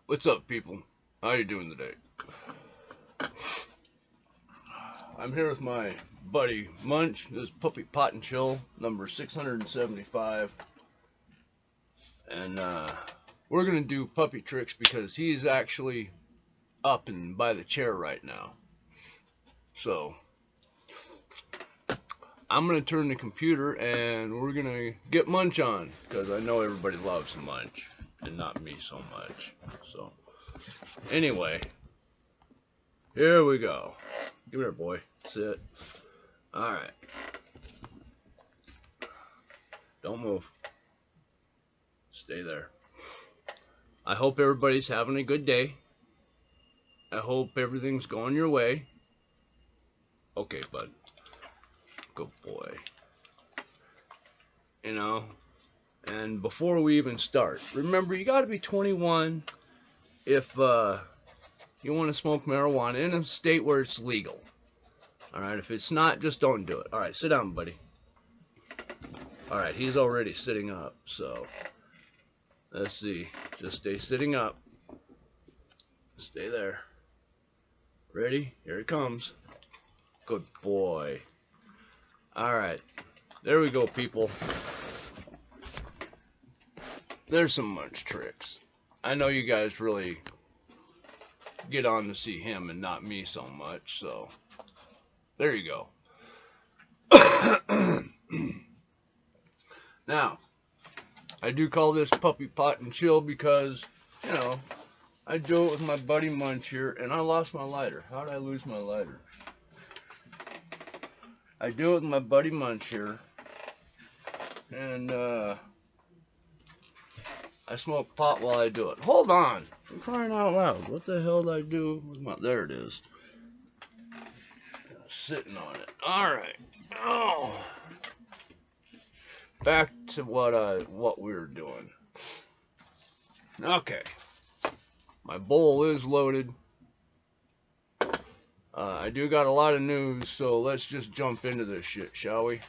What's up, people? How you doing today? I'm here with my buddy Munch. This is Puppy Pot and Chill, number 675. And we're going to do puppy tricks because he's actually up and by the chair right now. So, I'm going to turn the computer and we're going to get Munch on. Because I know everybody loves Munch and not me so much. So, anyway, here we go. Come here, boy. Sit. Alright. Don't move. Stay there. I hope everybody's having a good day. I hope everything's going your way. Okay, bud. Good boy. You know, and before we even start, remember you gotta be 21 if you want to smoke marijuana in a state where it's legal. Alright, if it's not, just don't do it. Alright, sit down, buddy. Alright, he's already sitting up, so let's see. Just stay sitting up. Stay there. Ready? Here it comes. Good boy. Alright, there we go, people. There's some Munch tricks. I know you guys really get on to see him and not me so much, so there you go. Now, I do call this Puppy Pot and Chill because, you know, I do it with my buddy Munch here, and I lost my lighter. How did I lose my lighter? I do it with my buddy Munch here, and I smoke pot while I do it. Hold on! I'm crying out loud. What the hell did I do with my... There it is. Sitting on it. Alright. Oh. Back to what we were doing. Okay. My bowl is loaded. I do got a lot of news, so let's just jump into this shit, shall we?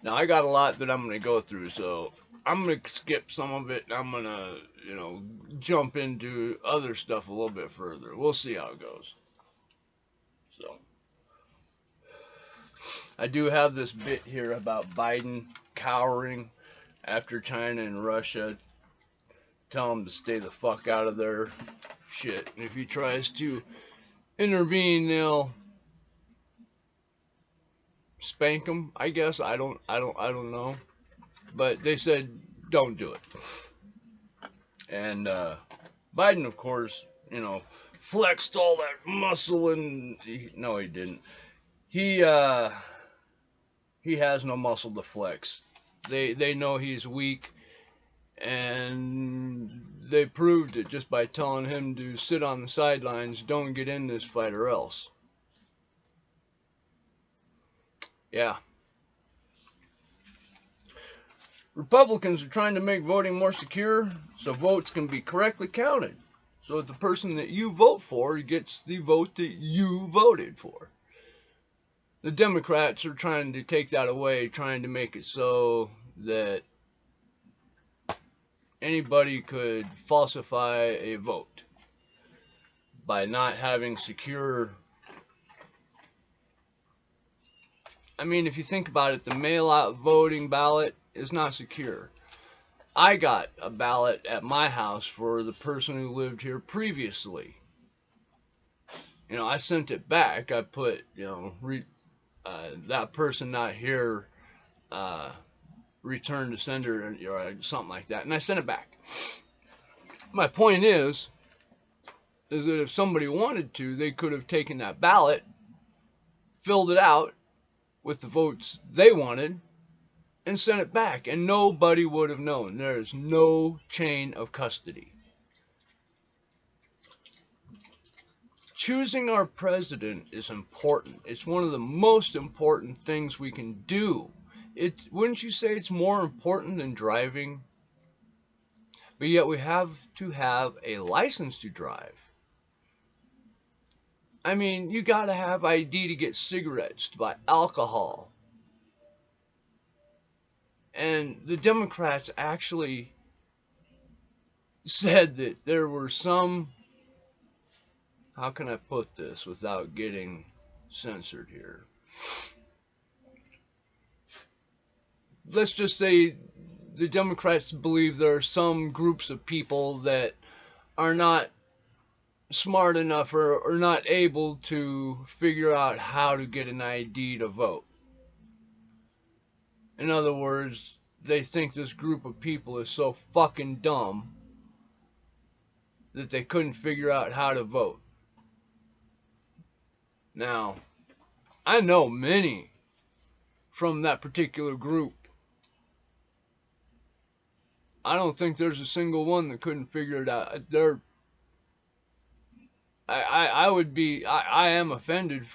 Now, I got a lot that I'm going to go through, so I'm going to skip some of it. I'm going to, jump into other stuff a little bit further. We'll see how it goes. So, I do have this bit here about Biden cowering after China and Russia tell him to stay the fuck out of their shit. And if he tries to intervene, they'll spank him, I guess. I don't know. But they said don't do it. And Biden, of course, flexed all that muscle and no, he didn't. He has no muscle to flex. They know he's weak, and they proved it just by telling him to sit on the sidelines, don't get in this fight or else. Yeah. Republicans are trying to make voting more secure so votes can be correctly counted. So that the person that you vote for gets the vote that you voted for. The Democrats are trying to take that away, trying to make it so that anybody could falsify a vote by not having secure... I mean, if you think about it, the mail-out voting ballot is not secure. I got a ballot at my house for the person who lived here previously. I sent it back. I put, that person not here, return to sender, or something like that, and I sent it back. My point is that if somebody wanted to, they could have taken that ballot, filled it out with the votes they wanted, and sent it back, and nobody would have known. There's no chain of custody. Choosing our president is important. It's one of the most important things we can do. Wouldn't you say it's more important than driving? But yet we have to have a license to drive. I mean, you gotta have ID to get cigarettes, to buy alcohol. And the Democrats actually said that there were some, how can I put this without getting censored here? Let's just say the Democrats believe there are some groups of people that are not smart enough or not able to figure out how to get an ID to vote. In other words, they think this group of people is so fucking dumb that they couldn't figure out how to vote. Now, I know many from that particular group. I don't think there's a single one that couldn't figure it out. I would be, I am offended,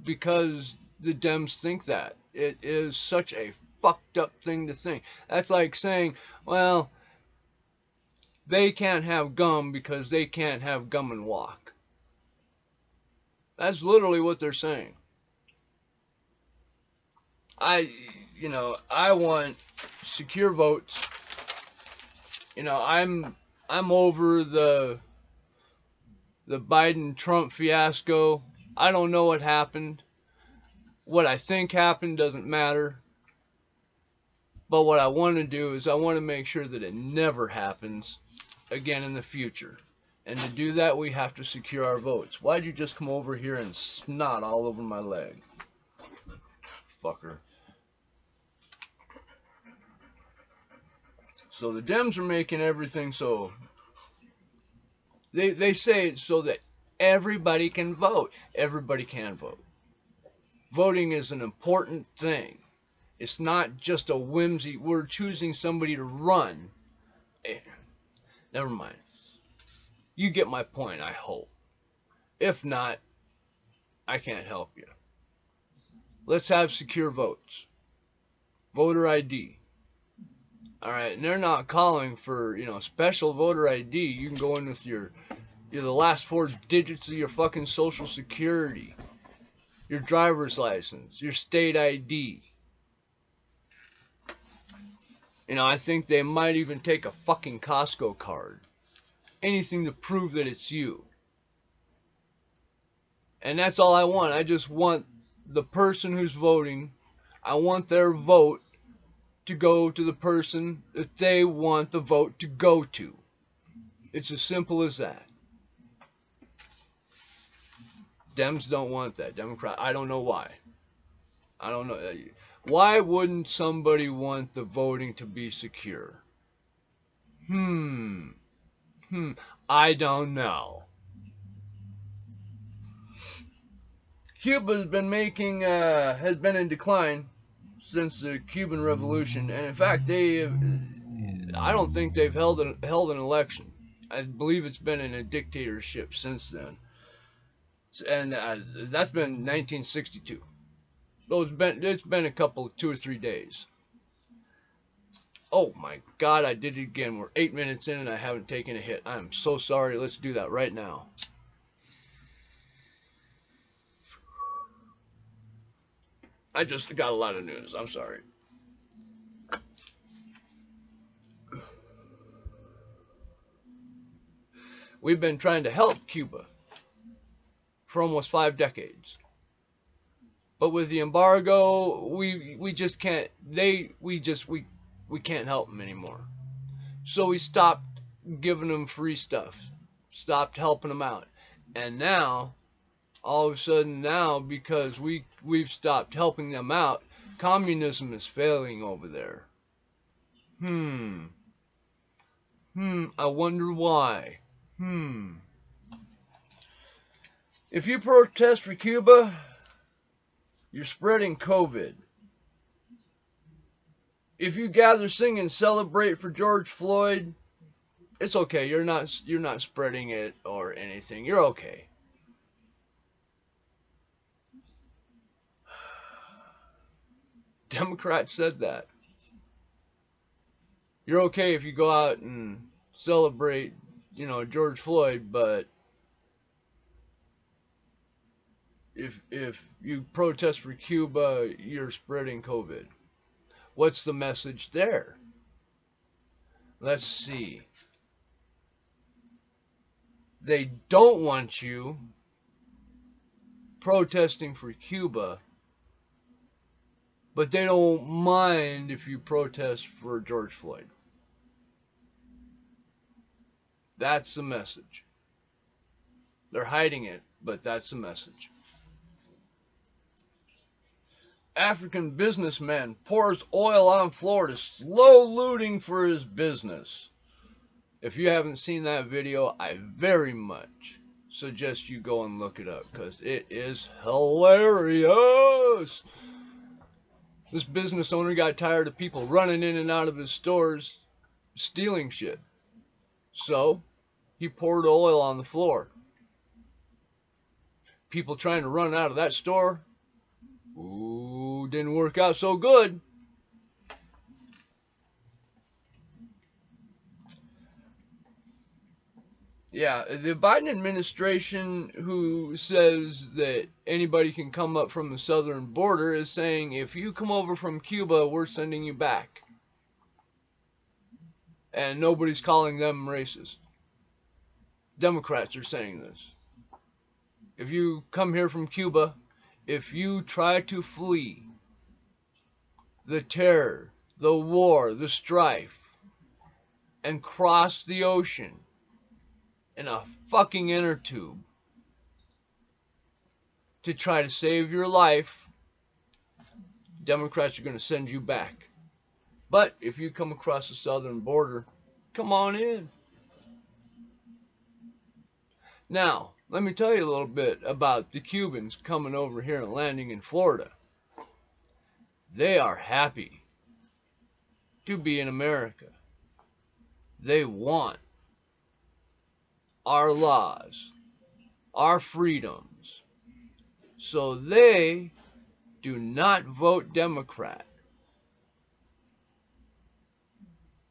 because the Dems think that. It is such a fucked up thing to think. That's like saying, well, they can't have gum because they can't have gum and walk. That's literally what they're saying. I want secure votes. I'm over the Biden-Trump fiasco. I don't know what happened. What I think happened doesn't matter. But what I want to do is I want to make sure that it never happens again in the future. And to do that, we have to secure our votes. Why'd you just come over here and snot all over my leg? Fucker. So the Dems are making everything so... They say it so that everybody can vote. Everybody can vote. Voting is an important thing. It's not just a whimsy. We're choosing somebody to run. Never mind. You get my point, I hope. If not, I can't help you. Let's have secure votes. Voter ID. Alright, and they're not calling for, special voter ID. You can go in with the last 4 digits of your fucking social security, your driver's license, your state ID. I think they might even take a fucking Costco card. Anything to prove that it's you. And that's all I want. I just want the person who's voting, I want their vote to go to the person that they want the vote to go to. It's as simple as that. Dems don't want that. Democrat, I don't know why. I don't know. Why wouldn't somebody want the voting to be secure? I don't know. Cuba has been in decline since the Cuban Revolution, and in fact, I don't think they've held an election. I believe it's been in a dictatorship since then, and that's been 1962. So it's been a couple, 2 or 3 days. Oh my God, I did it again. We're 8 minutes in and I haven't taken a hit. I'm so sorry. Let's do that right now. I just got a lot of news. I'm sorry. We've been trying to help Cuba for almost 5 decades. But with the embargo, we just can't, we can't help them anymore. So we stopped giving them free stuff, stopped helping them out. And now, all of a sudden now, because we've stopped helping them out, communism is failing over there. I wonder why. If you protest for Cuba, you're spreading COVID. If you gather, sing, and celebrate for George Floyd, it's okay. You're not spreading it or anything. You're okay. Democrats said that. You're okay if you go out and celebrate, George Floyd, but if you protest for Cuba, you're spreading COVID. What's the message there? Let's see. They don't want you protesting for Cuba, but they don't mind if you protest for George Floyd. That's the message. They're hiding it, but that's the message. African businessman pours oil on floor to slow looting for his business. If you haven't seen that video, I very much suggest you go and look it up because it is hilarious. This business owner got tired of people running in and out of his stores stealing shit. So he poured oil on the floor. People trying to run out of that store, ooh, didn't work out so good. Yeah, the Biden administration, who says that anybody can come up from the southern border, is saying if you come over from Cuba, we're sending you back. And nobody's calling them racist. Democrats are saying this. If you come here from Cuba, if you try to flee the terror, the war, the strife, and cross the ocean in a fucking inner tube to try to save your life, Democrats are going to send you back. But if you come across the southern border, come on in. Now, let me tell you a little bit about the Cubans coming over here and landing in Florida. They are happy to be in America. They want our laws, our freedoms. So they do not vote Democrat.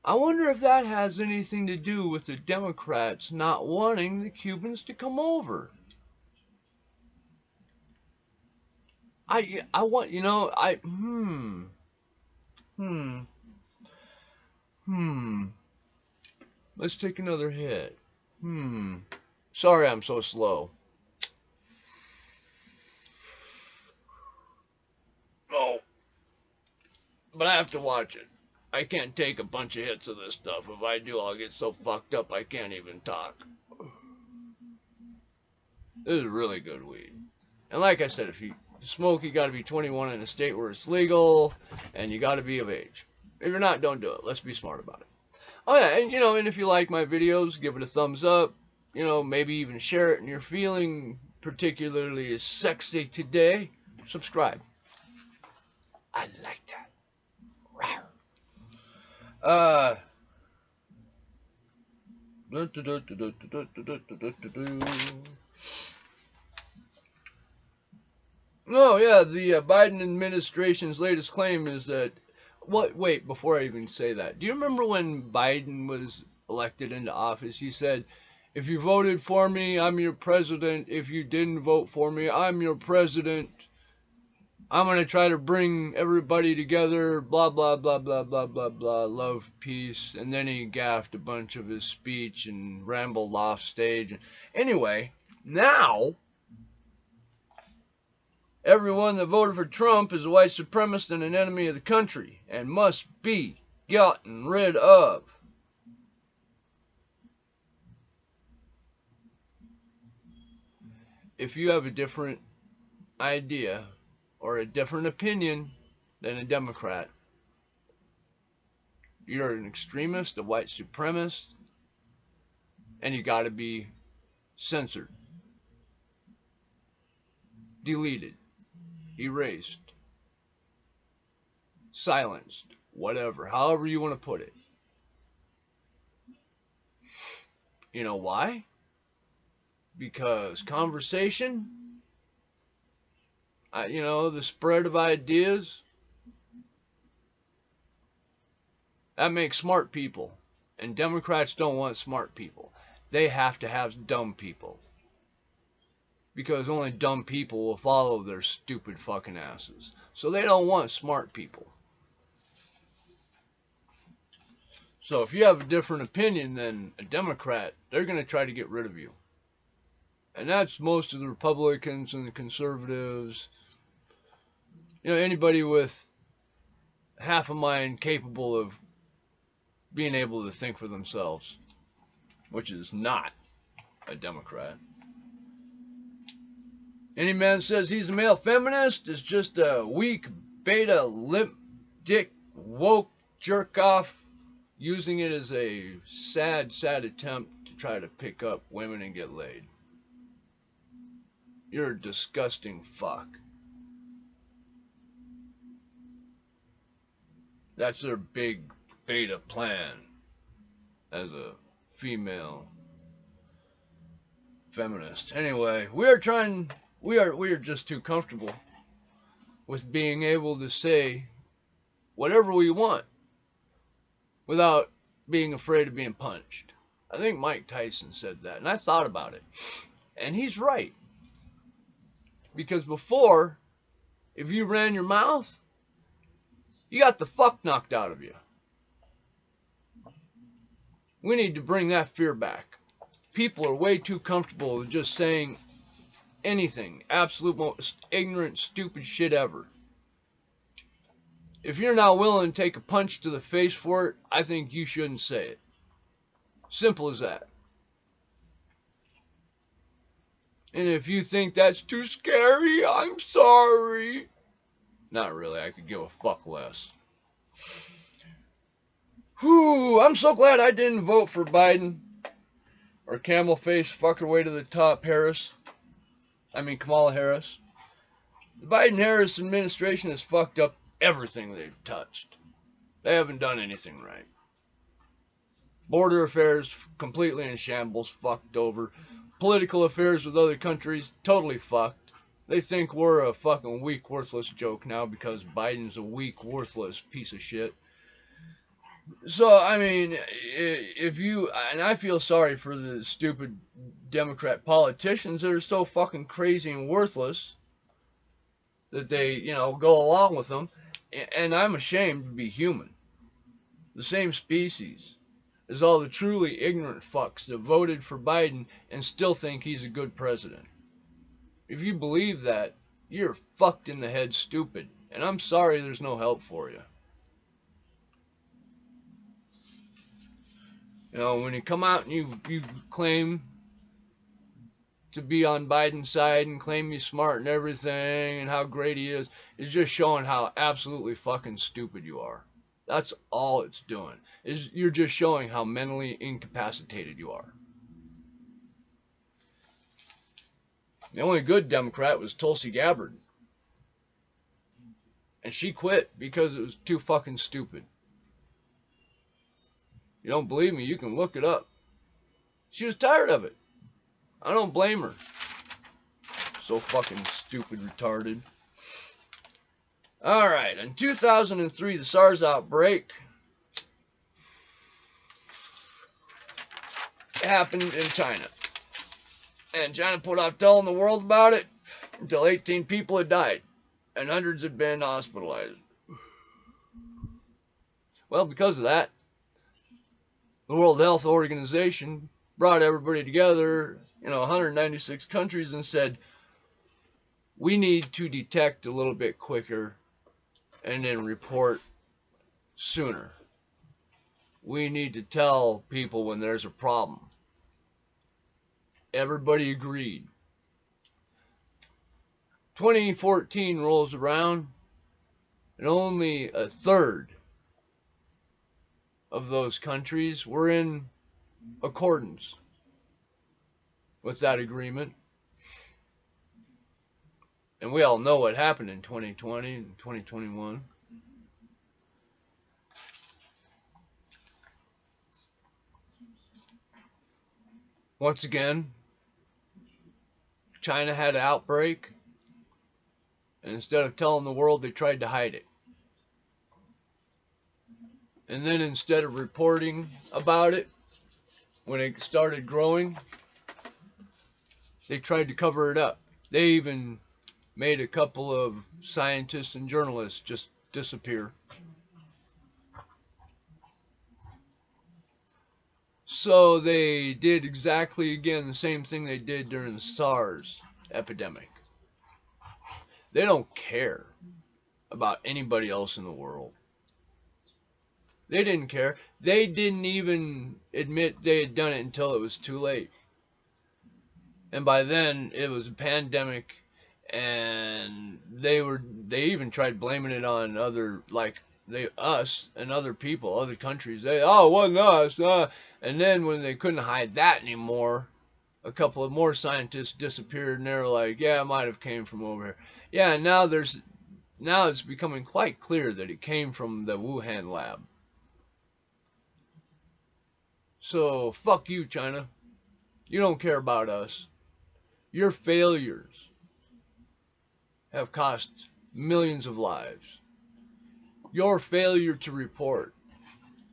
I wonder if that has anything to do with the Democrats not wanting the Cubans to come over. I want, you know, Let's take another hit. Sorry I'm so slow. Oh. But I have to watch it. I can't take a bunch of hits of this stuff. If I do, I'll get so fucked up I can't even talk. This is really good weed. And like I said, if you smoke, you got to be 21 in a state where it's legal, and you got to be of age. If you're not, don't do it. Let's be smart about it. Oh yeah, and and if you like my videos, give it a thumbs up. Maybe even share it, and you're feeling particularly sexy today, subscribe. I like that. Oh yeah, the Biden administration's latest claim is that wait, before I even say that, do you remember when Biden was elected into office? He said, if you voted for me, I'm your president. If you didn't vote for me, I'm your president. I'm going to try to bring everybody together, blah, blah, blah, blah, blah, blah, blah, love, peace. And then he gaffed a bunch of his speech and rambled off stage. Anyway, now everyone that voted for Trump is a white supremacist and an enemy of the country and must be gotten rid of. If you have a different idea or a different opinion than a Democrat, you're an extremist, a white supremacist, and you got to be censored, deleted, erased, silenced, whatever, however you want to put it. You know why? Because conversation, the spread of ideas, that makes smart people. And Democrats don't want smart people. They have to have dumb people. because only dumb people will follow their stupid fucking asses. So they don't want smart people. So if you have a different opinion than a Democrat, they're going to try to get rid of you. And that's most of the Republicans and the conservatives. You know, anybody with half a mind capable of being able to think for themselves, which is not a Democrat. Any man says he's a male feminist is just a weak, beta, limp, dick, woke jerk off using it as a sad attempt to try to pick up women and get laid. You're a disgusting fuck. That's their big beta plan as a female feminist. Anyway, we are just too comfortable with being able to say whatever we want without being afraid of being punched. I think Mike Tyson said that, and I thought about it. And he's right. Because before, if you ran your mouth, you got the fuck knocked out of you. We need to bring that fear back. People are way too comfortable with just saying anything, absolute most ignorant, stupid shit ever. If you're not willing to take a punch to the face for it, I think you shouldn't say it. Simple as that. And if you think that's too scary, I'm sorry. Not really, I could give a fuck less. Whew, I'm so glad I didn't vote for Biden. Or camel face fucker way to the top Kamala Harris. The Biden-Harris administration has fucked up everything they've touched. They haven't done anything right. Border affairs completely in shambles, fucked over. Political affairs with other countries, totally fucked. They think we're a fucking weak, worthless joke now because Biden's a weak, worthless piece of shit. So, I mean, and I feel sorry for the stupid Democrat politicians that are so fucking crazy and worthless that they, go along with them. And I'm ashamed to be human. The same species as all the truly ignorant fucks that voted for Biden and still think he's a good president. If you believe that, you're fucked in the head stupid. And I'm sorry there's no help for you. When you come out and you claim to be on Biden's side and claim he's smart and everything and how great he is, it's just showing how absolutely fucking stupid you are. That's all it's doing. You're just showing how mentally incapacitated you are. The only good Democrat was Tulsi Gabbard. And she quit because it was too fucking stupid. You don't believe me, you can look it up. She was tired of it. I don't blame her. So fucking stupid, retarded. Alright, in 2003, the SARS outbreak happened in China. And China put off telling the world about it until 18 people had died. And hundreds had been hospitalized. Well, because of that, the World Health Organization brought everybody together, 196 countries, and said, we need to detect a little bit quicker and then report sooner. We need to tell people when there's a problem. Everybody agreed. 2014 rolls around, and only a third of those countries were in accordance with that agreement. And we all know what happened in 2020 and 2021. Once again, China had an outbreak, and instead of telling the world, they tried to hide it. And then instead of reporting about it, when it started growing, they tried to cover it up. They even made a couple of scientists and journalists just disappear. So they did exactly again the same thing they did during the SARS epidemic. They don't care about anybody else in the world. They didn't care. They didn't even admit they had done it until it was too late. And by then it was a pandemic, and they even tried blaming it on other, like, us and other people, other countries. It wasn't us. And then when they couldn't hide that anymore, a couple of more scientists disappeared, and they were like, yeah, it might have came from over here. Yeah, now it's becoming quite clear that it came from the Wuhan lab. So fuck you, China. You don't care about us. Your failures have cost millions of lives. Your failure to report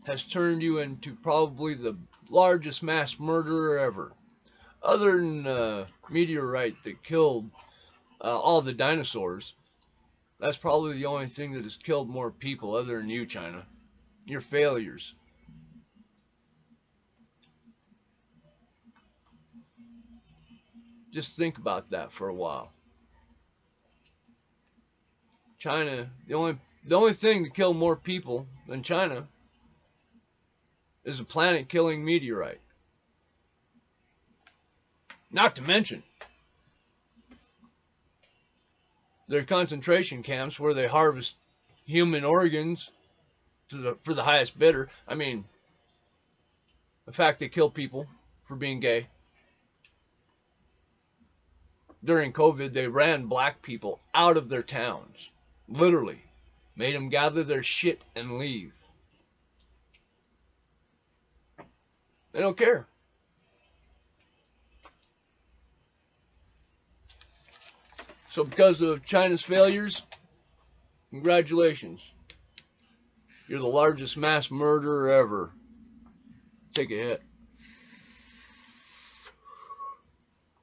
has turned you into probably the largest mass murderer ever. Other than a meteorite that killed all the dinosaurs, that's probably the only thing that has killed more people other than you, China. Your failures. Just think about that for a while. China, the only thing to kill more people than China is a planet-killing meteorite. Not to mention their concentration camps where they harvest human organs for the highest bidder. I mean, the fact they kill people for being gay. During COVID, they ran black people out of their towns. Literally. Made them gather their shit and leave. They don't care. So because of China's failures, congratulations. You're the largest mass murderer ever. Take a hit.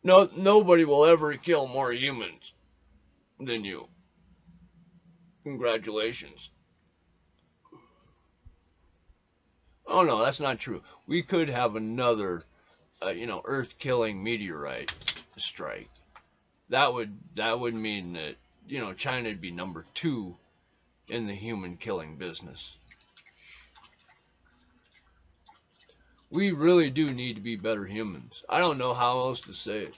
No, nobody will ever kill more humans than you. Congratulations. Oh no, that's not true. We could have another, Earth-killing meteorite strike. That would mean that China would be number 2 in the human-killing business. We really do need to be better humans. I don't know how else to say it.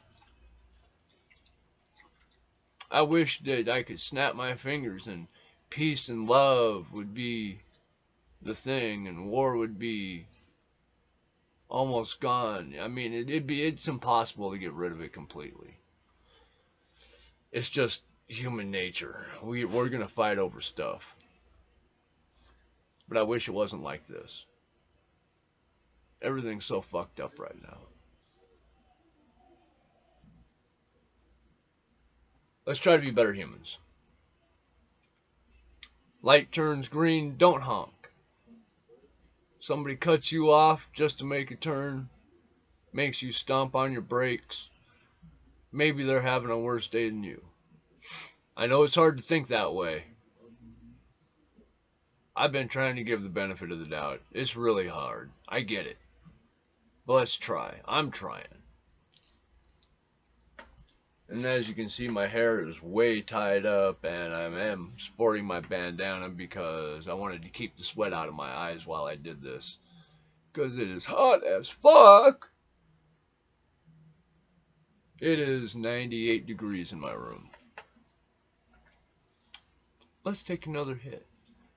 I wish that I could snap my fingers and peace and love would be the thing, and war would be almost gone. I mean, it's impossible to get rid of it completely. It's just human nature. We're gonna fight over stuff. But I wish it wasn't like this. Everything's so fucked up right now. Let's try to be better humans. Light turns green, don't honk. Somebody cuts you off just to make a turn, makes you stomp on your brakes. Maybe they're having a worse day than you. I know it's hard to think that way. I've been trying to give the benefit of the doubt. It's really hard. I get it. But let's try. I'm trying. And as you can see, my hair is way tied up, and I am sporting my bandana because I wanted to keep the sweat out of my eyes while I did this. Because it is hot as fuck. It is 98 degrees in my room. Let's take another hit,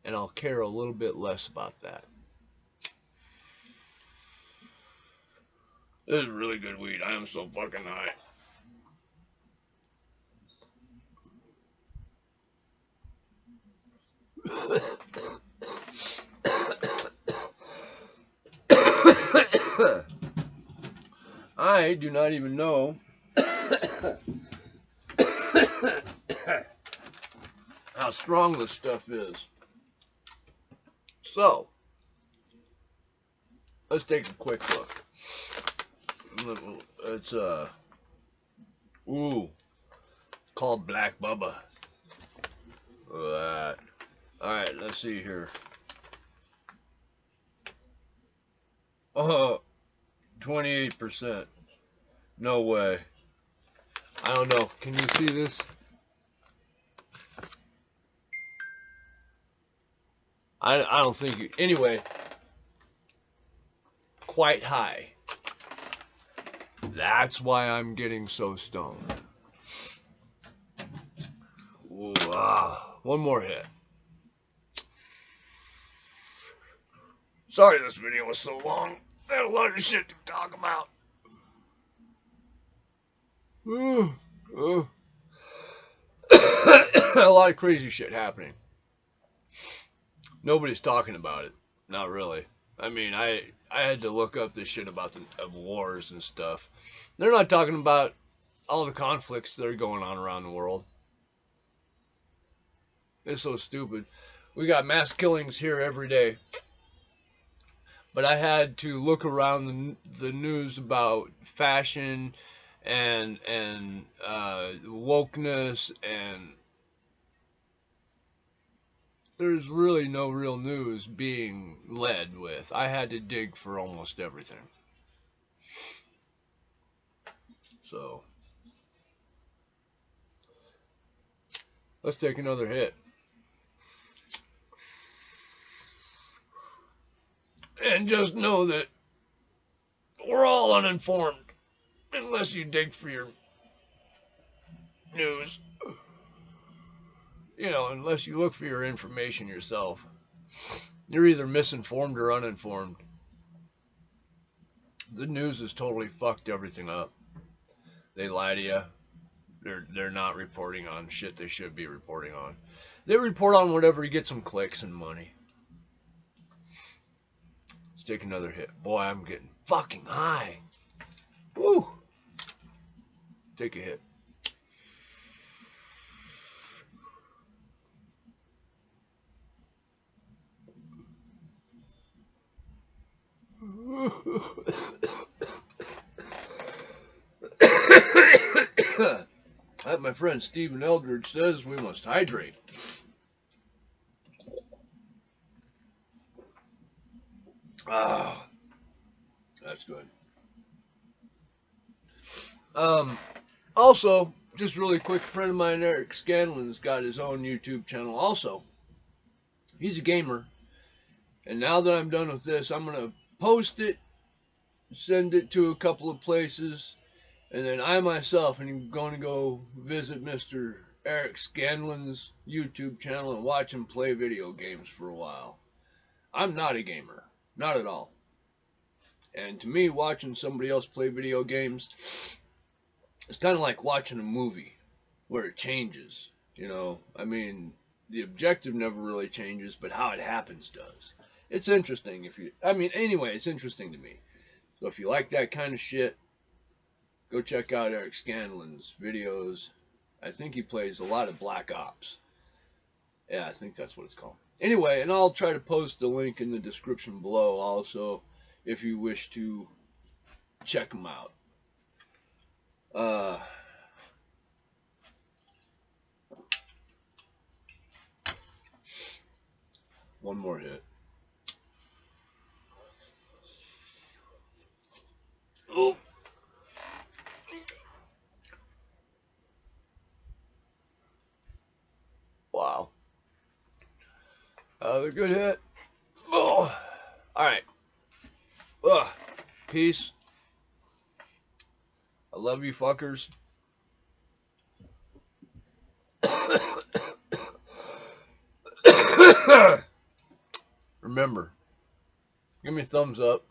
and I'll care a little bit less about that. This is really good weed. I am so fucking high. I do not even know how strong this stuff is. So, let's take a quick look. It's ooh, called Black Bubba. Look at that. Alright, let's see here. Oh, 28%. No way. I don't know. Can you see this? I don't think you... Anyway. Quite high. That's why I'm getting so stoned. Ooh, one more hit. Sorry this video was so long. I had a lot of shit to talk about. A lot of crazy shit happening. Nobody's talking about it. Not really. I mean, I had to look up this shit about of wars and stuff. They're not talking about all the conflicts that are going on around the world. It's so stupid. We got mass killings here every day. But I had to look around the news about fashion and wokeness, and there's really no real news being led with. I had to dig for almost everything. So, let's take another hit. And just know that we're all uninformed unless you dig for your news. You know, unless you look for your information yourself. You're either misinformed or uninformed. The news has totally fucked everything up. They lie to you. They're not reporting on shit they should be reporting on. They report on whatever gets them clicks and money. Let's take another hit. Boy, I'm getting fucking high. Woo! Take a hit. Like my friend Stephen Eldridge says, we must hydrate. Ah, that's good. Also, just really quick, a friend of mine, Eric Scanlon's got his own YouTube channel also. He's a gamer. And now that I'm done with this, I'm going to post it, send it to a couple of places, and then I myself am going to go visit Mr. Eric Scanlon's YouTube channel and watch him play video games for a while. I'm not a gamer. Not at all. And to me, watching somebody else play video games, it's kind of like watching a movie where it changes. You know, I mean, the objective never really changes, but how it happens does. It's interesting anyway, it's interesting to me. So if you like that kind of shit, go check out Eric Scanlon's videos. I think he plays a lot of Black Ops. Yeah, I think that's what it's called. Anyway, and I'll try to post the link in the description below also if you wish to check them out. One more hit. Oh. Wow. Another good hit. Oh. Alright. Peace. I love you fuckers. Remember, give me a thumbs up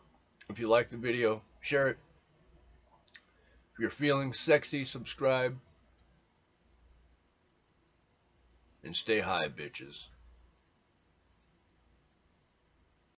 if you like the video. Share it. If you're feeling sexy, subscribe. And stay high, bitches.